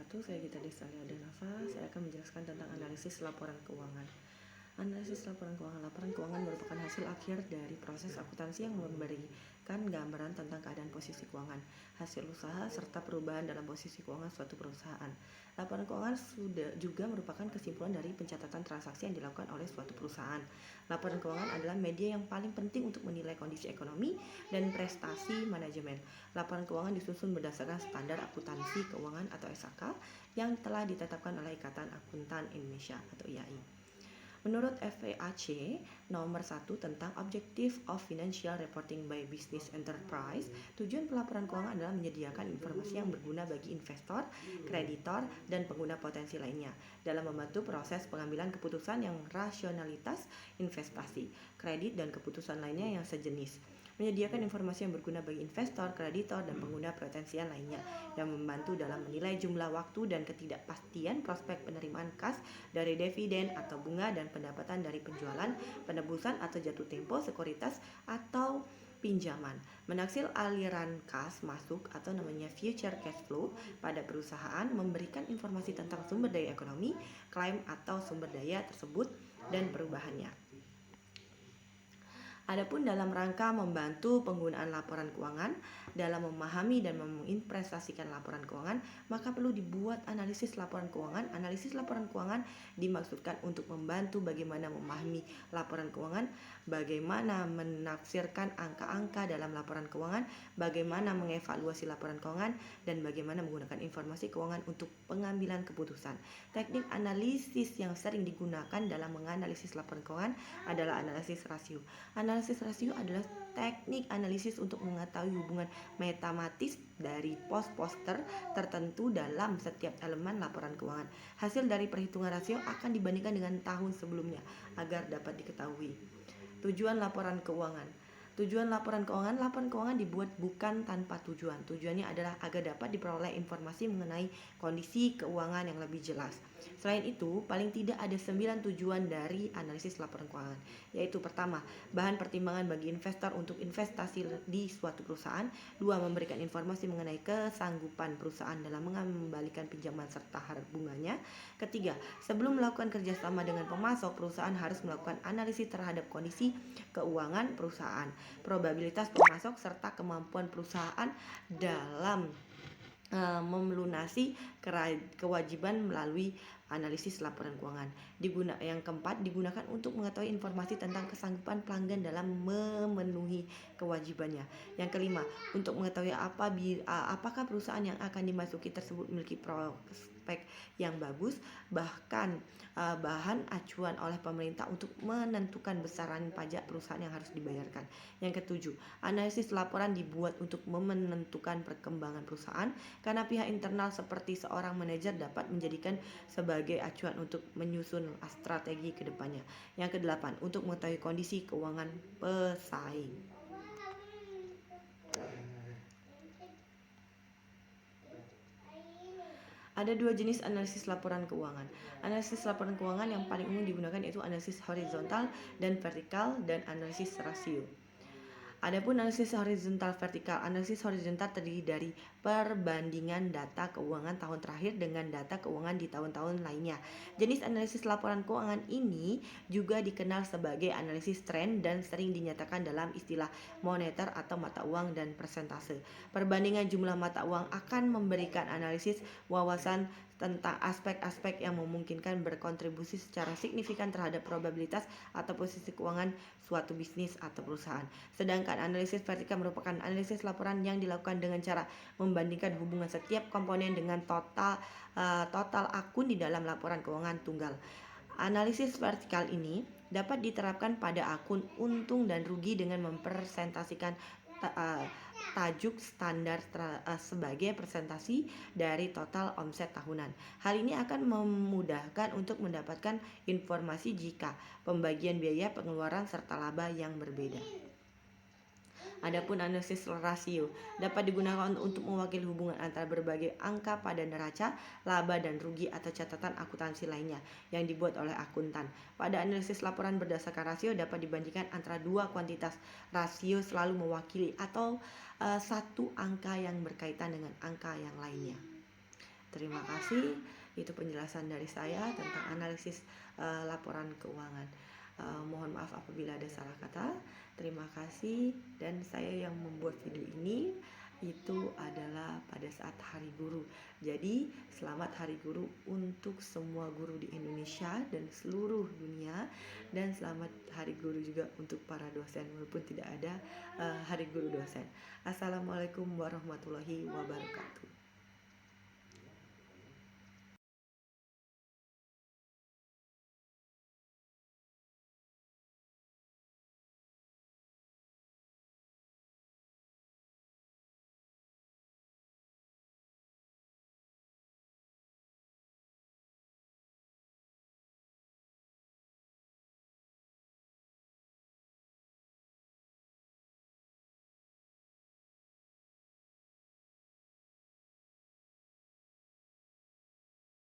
wabarakatuh. Saya Gita Desalia Danafa. Saya akan menjelaskan tentang analisis laporan keuangan. Analisis laporan keuangan. Laporan keuangan merupakan hasil akhir dari proses akuntansi yang memberikan gambaran tentang keadaan posisi keuangan, hasil usaha, serta perubahan dalam posisi keuangan suatu perusahaan. Laporan keuangan juga merupakan kesimpulan dari pencatatan transaksi yang dilakukan oleh suatu perusahaan. Laporan keuangan adalah media yang paling penting untuk menilai kondisi ekonomi dan prestasi manajemen. Laporan keuangan disusun berdasarkan standar akuntansi keuangan atau SAK yang telah ditetapkan oleh Ikatan Akuntan Indonesia atau IAI. Menurut FAAC nomor 1 tentang Objective of Financial Reporting by Business Enterprise, tujuan pelaporan keuangan adalah menyediakan informasi yang berguna bagi investor, kreditor, dan pengguna potensi lainnya dalam membantu proses pengambilan keputusan yang rasionalitas investasi, kredit, dan keputusan lainnya yang sejenis. Menyediakan informasi yang berguna bagi investor, kreditor, dan pengguna potensial lainnya yang membantu dalam menilai jumlah waktu dan ketidakpastian prospek penerimaan kas dari dividen atau bunga dan pendapatan dari penjualan, penebusan atau jatuh tempo sekuritas atau pinjaman. Menaksir aliran kas masuk atau namanya future cash flow pada perusahaan, memberikan informasi tentang sumber daya ekonomi, klaim atau sumber daya tersebut dan perubahannya. Adapun dalam rangka membantu penggunaan laporan keuangan dalam memahami dan menginvestasikan laporan keuangan, maka perlu dibuat analisis laporan keuangan. Analisis laporan keuangan dimaksudkan untuk membantu bagaimana memahami laporan keuangan, bagaimana menafsirkan angka-angka dalam laporan keuangan, bagaimana mengevaluasi laporan keuangan, dan bagaimana menggunakan informasi keuangan untuk pengambilan keputusan. Teknik analisis yang sering digunakan dalam menganalisis laporan keuangan adalah analisis rasio. Analisis rasio adalah teknik analisis untuk mengetahui hubungan matematis dari pos-pos tertentu dalam setiap elemen laporan keuangan. Hasil dari perhitungan rasio akan dibandingkan dengan tahun sebelumnya agar dapat diketahui. Tujuan laporan keuangan. Tujuan laporan keuangan dibuat bukan tanpa tujuan. Tujuannya adalah agar dapat diperoleh informasi mengenai kondisi keuangan yang lebih jelas. Selain itu, paling tidak ada 9 tujuan dari analisis laporan keuangan, yaitu pertama, bahan pertimbangan bagi investor untuk investasi di suatu perusahaan. 2. Memberikan informasi mengenai kesanggupan perusahaan dalam mengembalikan pinjaman serta harga bunganya. Ketiga, sebelum melakukan kerjasama dengan pemasok, perusahaan harus melakukan analisis terhadap kondisi keuangan perusahaan, probabilitas pemasok, serta kemampuan perusahaan dalam melunasi kewajiban melalui analisis laporan keuangan. Yang keempat, digunakan untuk mengetahui informasi tentang kesanggupan pelanggan dalam memenuhi kewajibannya. Yang kelima, untuk mengetahui apakah perusahaan yang akan dimasuki tersebut memiliki prospek yang bagus, bahkan bahan acuan oleh pemerintah untuk menentukan besaran pajak perusahaan yang harus dibayarkan. Yang ketujuh, analisis laporan dibuat untuk menentukan perkembangan perusahaan karena pihak internal seperti seorang manajer dapat menjadikan sebagai acuan untuk menyusun strategi ke depannya. Yang kedelapan, untuk mengetahui kondisi keuangan pesaing. Ada dua jenis analisis laporan keuangan. Analisis laporan keuangan yang paling umum digunakan yaitu analisis horizontal dan vertikal dan analisis rasio. Adapun analisis horizontal vertikal, analisis horizontal terdiri dari perbandingan data keuangan tahun terakhir dengan data keuangan di tahun-tahun lainnya. Jenis analisis laporan keuangan ini juga dikenal sebagai analisis tren dan sering dinyatakan dalam istilah moneter atau mata uang dan persentase. Perbandingan jumlah mata uang akan memberikan analisis wawasan tentang aspek-aspek yang memungkinkan berkontribusi secara signifikan terhadap probabilitas atau posisi keuangan suatu bisnis atau perusahaan. Sedangkan analisis vertikal merupakan analisis laporan yang dilakukan dengan cara membandingkan hubungan setiap komponen dengan total akun di dalam laporan keuangan tunggal. Analisis vertikal ini dapat diterapkan pada akun untung dan rugi dengan mempresentasikan tajuk standar sebagai presentasi dari total omset tahunan. Hal ini akan memudahkan untuk mendapatkan informasi jika pembagian biaya pengeluaran serta laba yang berbeda. Adapun analisis rasio dapat digunakan untuk mewakili hubungan antara berbagai angka pada neraca, laba dan rugi atau catatan akuntansi lainnya yang dibuat oleh akuntan. Pada analisis laporan berdasarkan rasio dapat dibandingkan antara dua kuantitas. Rasio selalu mewakili atau satu angka yang berkaitan dengan angka yang lainnya. Terima kasih. Itu penjelasan dari saya tentang analisis laporan keuangan. Mohon maaf apabila ada salah kata. Terima kasih. Dan saya yang membuat video ini itu adalah pada saat Hari Guru. Jadi selamat Hari Guru untuk semua guru di Indonesia dan seluruh dunia, dan selamat Hari Guru juga untuk para dosen walaupun tidak ada Hari Guru dosen. Assalamualaikum warahmatullahi wabarakatuh.